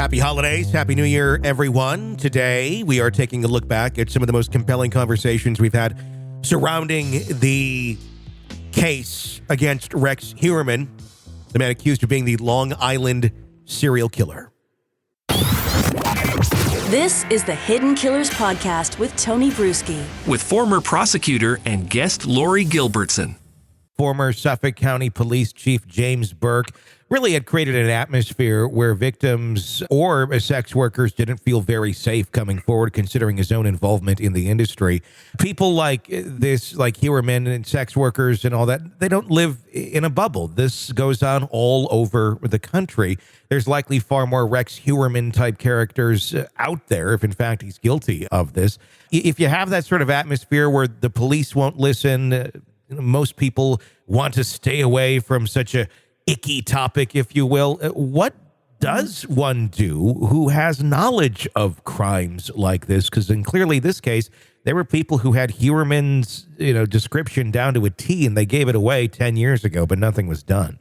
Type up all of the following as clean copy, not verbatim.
Happy holidays. Happy New Year, everyone. Today, we are taking a look back at some of the most compelling conversations we've had surrounding the case against Rex Heuermann, the man accused of being the Long Island serial killer. This is the Hidden Killers Podcast with Tony Brueski. With former prosecutor and guest Lori Gilbertson. Former Suffolk County Police Chief James Burke really had created an atmosphere where victims or sex workers didn't feel very safe coming forward, considering his own involvement in the industry. People like this, like Heuermann and sex workers and all that, they don't live in a bubble. This goes on all over the country. There's likely far more Rex Heuermann type characters out there, if in fact he's guilty of this. If you have that sort of atmosphere where the police won't listen, most people want to stay away from such a icky topic, if you will. What does one do who has knowledge of crimes like this? Because in clearly this case, there were people who had Heuermann's description down to a T, and they gave it away 10 years ago, but nothing was done.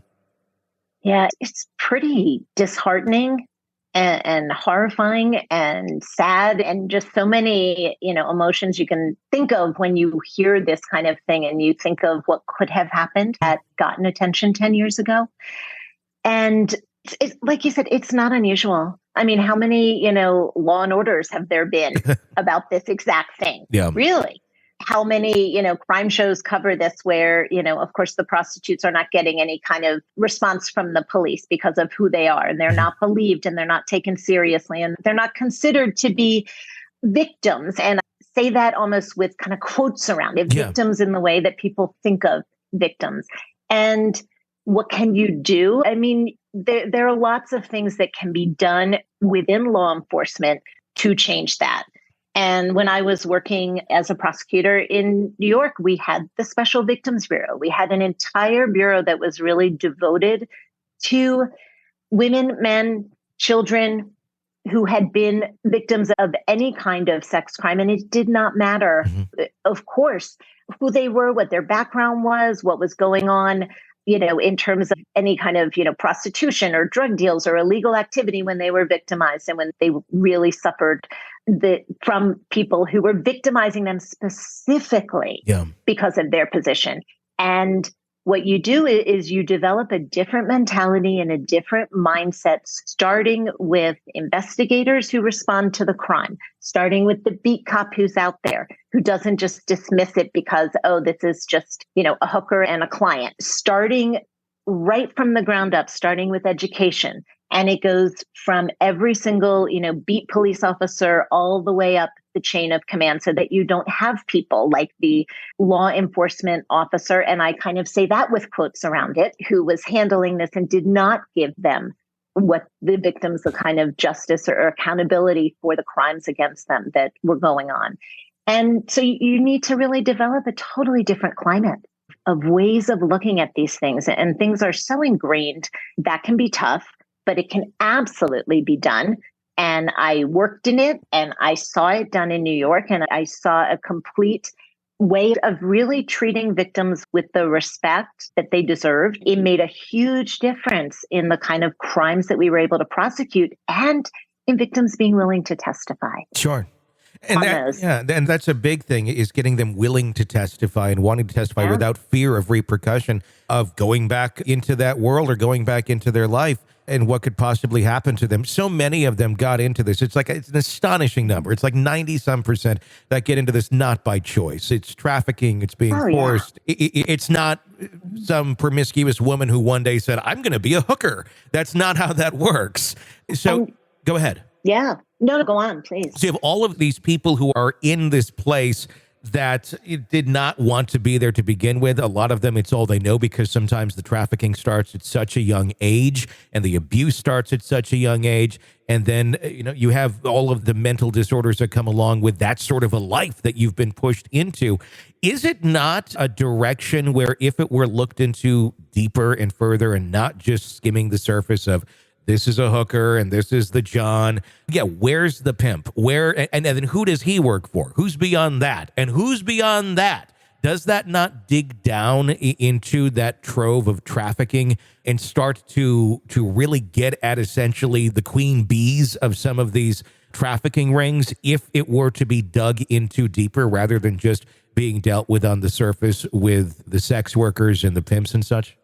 Yeah, it's pretty disheartening and horrifying and sad, and just so many, emotions you can think of when you hear this kind of thing and you think of what could have happened had gotten attention 10 years ago. And it's, like you said, it's not unusual. I mean, how many, Law and Orders have there been about this exact thing? Yeah. Really? How many, crime shows cover this where, of course, the prostitutes are not getting any kind of response from the police because of who they are, and they're not believed, and they're not taken seriously, and they're not considered to be victims. And I say that almost with kind of quotes around it, victims in the way that people think of victims. And what can you do? I mean, there are lots of things that can be done within law enforcement to change that. And when I was working as a prosecutor in New York, we had the Special Victims Bureau. We had an entire bureau that was really devoted to women, men, children who had been victims of any kind of sex crime. And it did not matter, of course, who they were, what their background was, what was going on, in terms of any kind of, prostitution or drug deals or illegal activity when they were victimized and when they really suffered from people who were victimizing them specifically because of their position. And what you do is you develop a different mentality and a different mindset, starting with investigators who respond to the crime, starting with the beat cop who's out there, who doesn't just dismiss it because, this is just, a hooker and a client, starting right from the ground up, starting with education. And it goes from every single, beat police officer all the way up the chain of command, so that you don't have people like the law enforcement officer, and I kind of say that with quotes around it, who was handling this and did not give them what the victims, the kind of justice or accountability for the crimes against them that were going on. And so you need to really develop a totally different climate of ways of looking at these things. And things are so ingrained that can be tough, but it can absolutely be done. And I worked in it, and I saw it done in New York, and I saw a complete way of really treating victims with the respect that they deserved. It made a huge difference in the kind of crimes that we were able to prosecute, and in victims being willing to testify. Sure. And that's a big thing, is getting them willing to testify and wanting to testify without fear of repercussion of going back into that world or going back into their life and what could possibly happen to them. So many of them got into this. It's an astonishing number. It's like 90% that get into this not by choice. It's trafficking. It's being forced. It's not some promiscuous woman who one day said, I'm going to be a hooker. That's not how that works. So go ahead. Yeah. No, go on, please. So you have all of these people who are in this place that did not want to be there to begin with. A lot of them, it's all they know, because sometimes the trafficking starts at such a young age and the abuse starts at such a young age. And then, you have all of the mental disorders that come along with that sort of a life that you've been pushed into. Is it not a direction where, if it were looked into deeper and further and not just skimming the surface of, this is a hooker and this is the John. Yeah, where's the pimp? And then who does he work for? Who's beyond that? And who's beyond that? does that not dig down into that trove of trafficking and start to really get at essentially the queen bees of some of these trafficking rings if it were to be dug into deeper rather than just being dealt with on the surface with the sex workers and the pimps and such?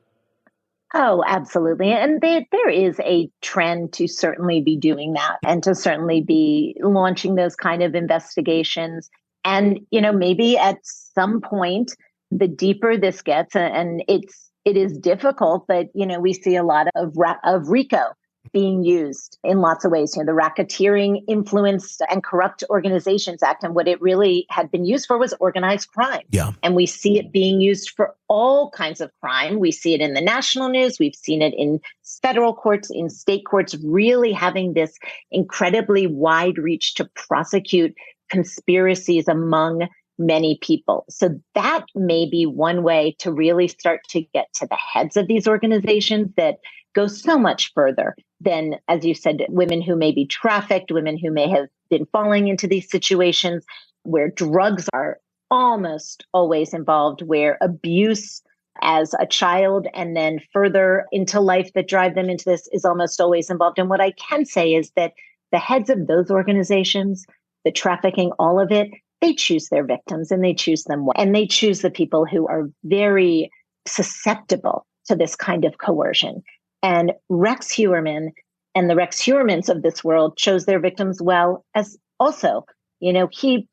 Oh, absolutely. And there is a trend to certainly be doing that and to certainly be launching those kind of investigations. And, maybe at some point, the deeper this gets, and it is difficult, but, we see a lot of RICO being used in lots of ways. The Racketeering, Influenced, and Corrupt Organizations Act. And what it really had been used for was organized crime. Yeah. And we see it being used for all kinds of crime. We see it in the national news. We've seen it in federal courts, in state courts, really having this incredibly wide reach to prosecute conspiracies among many people. So that may be one way to really start to get to the heads of these organizations that go so much further than, as you said, women who may be trafficked, women who may have been falling into these situations where drugs are almost always involved, where abuse as a child and then further into life that drive them into this is almost always involved. And what I can say is that the heads of those organizations, the trafficking, all of it, they choose their victims and they choose them well. And they choose the people who are very susceptible to this kind of coercion. And Rex Heuermann and the Rex Heuermanns of this world chose their victims well as also, he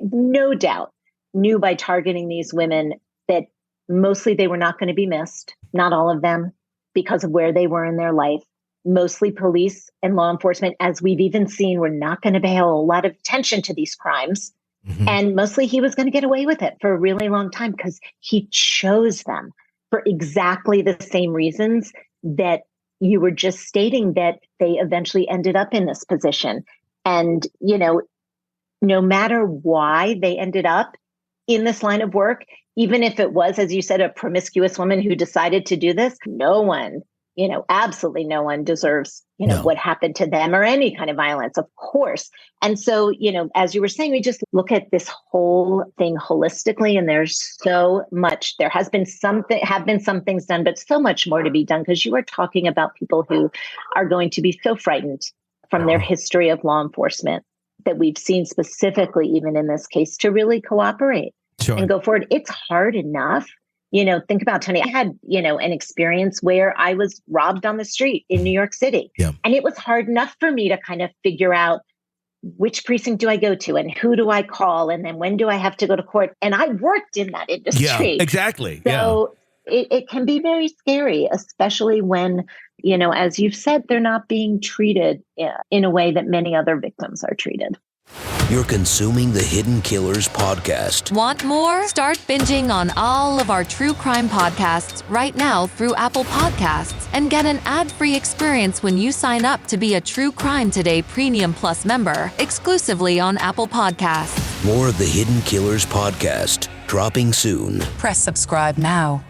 no doubt knew by targeting these women that mostly they were not going to be missed, not all of them, because of where they were in their life. Mostly police and law enforcement, as we've even seen, were not going to pay a lot of attention to these crimes. Mm-hmm. And mostly he was going to get away with it for a really long time because he chose them for exactly the same reasons that you were just stating, that they eventually ended up in this position. And, no matter why they ended up in this line of work, even if it was, as you said, a promiscuous woman who decided to do this, no one, absolutely no one deserves, what happened to them or any kind of violence, of course. And so, as you were saying, we just look at this whole thing holistically, and there's so much, there have been some things done, but so much more to be done, because you are talking about people who are going to be so frightened from their history of law enforcement that we've seen specifically, even in this case, to really cooperate and go forward. It's hard enough. Think about, Tony, I had, an experience where I was robbed on the street in New York City. Yeah. And it was hard enough for me to kind of figure out which precinct do I go to and who do I call? And then when do I have to go to court? And I worked in that industry. Yeah, exactly. So it can be very scary, especially when, as you've said, they're not being treated in a way that many other victims are treated. You're consuming the Hidden Killers podcast. Want more? Start binging on all of our true crime podcasts right now through Apple Podcasts and get an ad-free experience when you sign up to be a True Crime Today Premium Plus member exclusively on Apple Podcasts. More of the Hidden Killers podcast dropping soon. Press subscribe now.